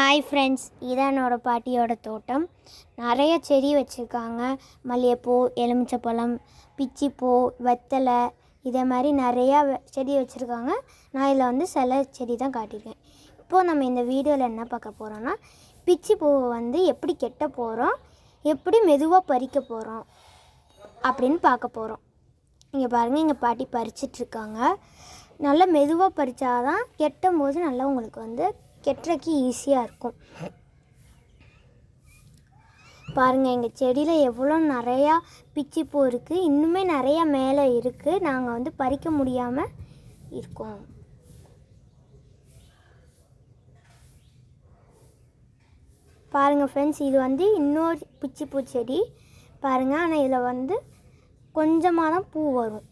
Hi friends, இதான் என்னோடய பாட்டியோட தோட்டம். நிறைய செடி வச்சுருக்காங்க. மல்லிகைப்பூ, எலுமிச்சப்பழம், பிச்சிப்பூ, வெத்தலை, இதே மாதிரி நிறையா செடி வச்சுருக்காங்க. நான் இதில் சில செடி தான் காட்டியிருக்கேன். இப்போது நம்ம இந்த வீடியோவில் என்ன பார்க்க போகிறோன்னா, பிச்சிப்பூவை எப்படி கெட்ட போகிறோம், எப்படி மெதுவாக பறிக்க போகிறோம் அப்படின்னு பார்க்க போகிறோம். இங்கே பாருங்கள், எங்கள் பாட்டி பறிச்சிட்ருக்காங்க. நல்லா மெதுவாக பறித்தாதான் கெட்டும் போது நல்லா உங்களுக்கு கெட்டுறக்கு ஈஸியாக இருக்கும். பாருங்கள், எங்கள் செடியில் எவ்வளோ நிறையா பிச்சிப்பூ இருக்குது. இன்னுமே நிறையா மேலே இருக்குது. நாங்கள் பறிக்க முடியாமல் இருக்கோம். பாருங்கள் ஃப்ரெண்ட்ஸ், இது இன்னொரு பிச்சிப்பூ செடி பாருங்கள். ஆனால் இதில் கொஞ்சமாக தான் பூ வரும்.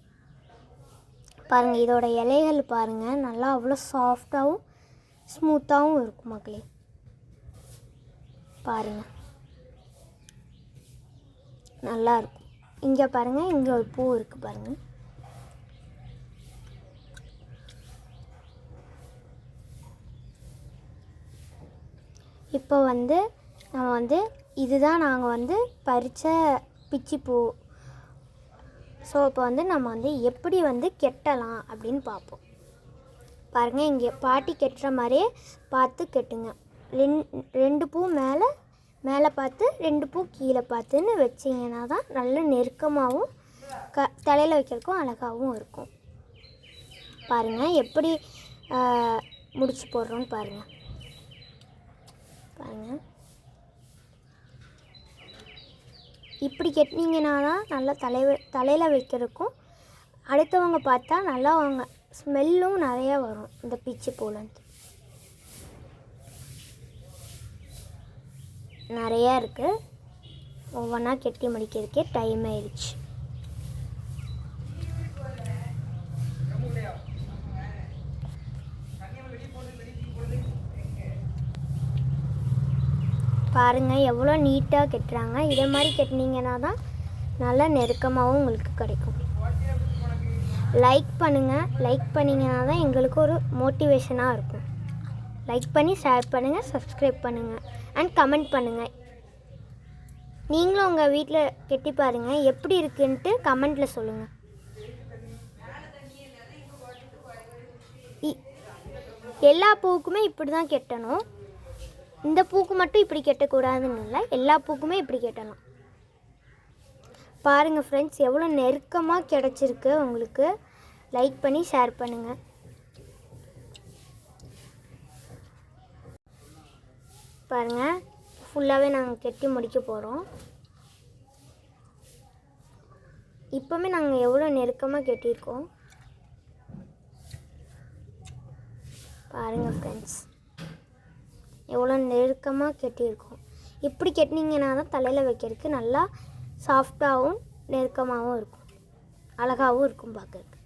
பாருங்கள், இதோட இலைகள் பாருங்கள், நல்லா அவ்வளோ சாஃப்டாகவும் ஸ்மூத்தாகவும் இருக்கும் மக்களே. பாருங்கள், நல்லா இருக்கும். இங்கே பாருங்கள், இங்கே ஒரு பூ இருக்குது பாருங்கள். இப்போ நம்ம இதுதான் நாங்கள் பறித்த பிச்சிப்பூ. ஸோ இப்போ நம்ம எப்படி கெட்டலாம் அப்படின்னு பார்ப்போம். பாருங்கள், இங்கே பாட்டி கெட்டுற மாதிரியே பார்த்து கெட்டுங்க. ரெண்டு பூ மேலே பார்த்து, 2 பூ கீழே பார்த்துன்னு வச்சிங்கன்னா தான் நல்ல நெருக்கமாகவும் தலையில் வைக்கிறதுக்கும் அழகாகவும் இருக்கும். பாருங்கள், எப்படி முடிச்சு போடுறோன்னு பாருங்கள். இப்படி கெட்டினீங்கன்னா தான் நல்லா தலையில் வைக்கிறதுக்கும், அடுத்தவங்க பார்த்தா நல்லா அவங்க ஸ்மெல்லும் நிறையா வரும். இந்த பிச்சிப்பூலேருந்து நிறையா இருக்குது. ஒவ்வொன்றா கெட்டி முடிக்கிறதுக்கே டைம் ஆயிடுச்சு. பாருங்கள், எவ்வளோ நீட்டாக கெட்டுறாங்க. இதே மாதிரி கெட்டினீங்கன்னா தான் நல்லா நெருக்கமாகவும் உங்களுக்கு கிடைக்கும். லைக் பண்ணுங்கள். லைக் பண்ணிங்கன்னா தான் எங்களுக்கு ஒரு மோட்டிவேஷனாக இருக்கும். லைக் பண்ணி ஷேர் பண்ணுங்கள், சப்ஸ்கிரைப் பண்ணுங்கள் அண்ட் கமெண்ட் பண்ணுங்கள். நீங்களும் உங்கள் வீட்டில் கெட்டி பாருங்கள், எப்படி இருக்குன்ட்டு கமெண்ட்டில் சொல்லுங்கள். எல்லா பூவுக்குமே இப்படி தான் கெட்டணும். இந்த பூக்கு மட்டும் இப்படி கெட்டக்கூடாதுன்னு இல்லை, எல்லா பூக்குமே இப்படி கெட்டணும். பாருங்கள் ஃப்ரெண்ட்ஸ், எவ்வளோ நெருக்கமாக கிடச்சிருக்கு உங்களுக்கு. லைக் பண்ணி ஷேர் பண்ணுங்கள். பாருங்கள், ஃபுல்லாகவே நாங்கள் கெட்டி முடிக்க போகிறோம். இப்போவுமே நாங்கள் எவ்வளோ நெருக்கமாக கெட்டியிருக்கோம் பாருங்கள் ஃப்ரெண்ட்ஸ், எவ்வளோ நெருக்கமாக கெட்டியிருக்கோம். இப்படி கெட்டினீங்கன்னா தான் தலையில் வைக்கிறதுக்கு நல்லா சாஃப்டாகவும் நெருக்கமாகவும் இருக்கும், அழகாகவும் இருக்கும் பார்க்குறதுக்கு.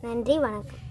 நன்றி, வணக்கம்.